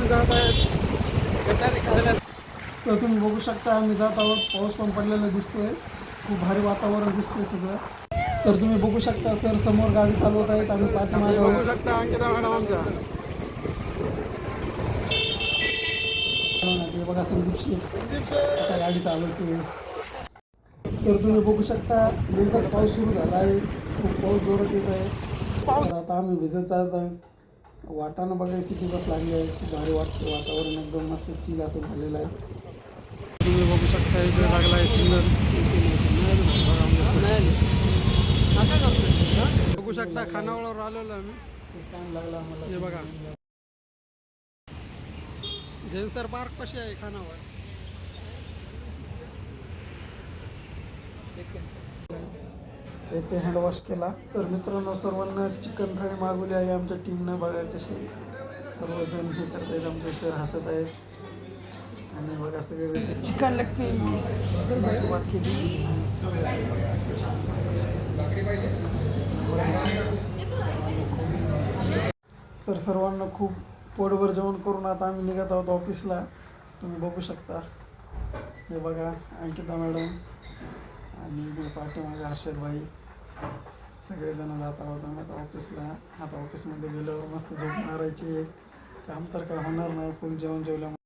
सर्वजण जात आहेत. तर तुम्ही बघू शकता आम्ही जात आहोत. पाऊस पण पडलेला दिसतोय. खूप भारी वातावरण दिसतोय सगळं. तर तुम्ही बघू शकता सर समोर गाडी चालवत आहेत. आम्ही पाठीमागे बघू शकता अंकिता मॅडम आमच्या. ते बघा संदीप शेठ असा गाडी चालवतोय. तर तुम्ही बघू शकता नेमकाच पाऊस सुरू झाला आहे. खूप पाऊस जोरात येत आहे. तर आता आम्ही भिजत जात आहोत. वाटानं बघायची ती बस लागली आहे. खूप भारी वाटतं. वातावरण एकदम मस्त चिल असं झालेलं आहे. तुम्ही बघू शकता इथे लागला आहे सिग्नल. बघू शकता खानावळावर आलेलो आम्ही. टाइम लागला आम्हाला. हे बघा जैनसर पार्क कशी आहे खानावळ. येथे हँडवॉश केला. तर मित्रांनो सर्वांना चिकन थाळी मागवली आहे आमच्या टीमनं. बघा कशी सर्वजण हे करत आहेत. आमचे सर हसत आहेत. आणि बघा सगळे चिकन लेग पीस सुरुवात केली. तर सर्वांना खूप पोटभर जेवण करून आता आम्ही निघत आहोत ऑफिसला. तुम्ही बघू शकता. हे बघा अंकिता मॅडम आणि पाठीमागे हर्षद भाई सगळेजण जात आहोत आम्ही आता ऑफिसला. आता ऑफिसमध्ये गेल्यावर मस्त झोप मारायची. काम तर काय होणार नाही. फुल जेवण जेवल्यामुळे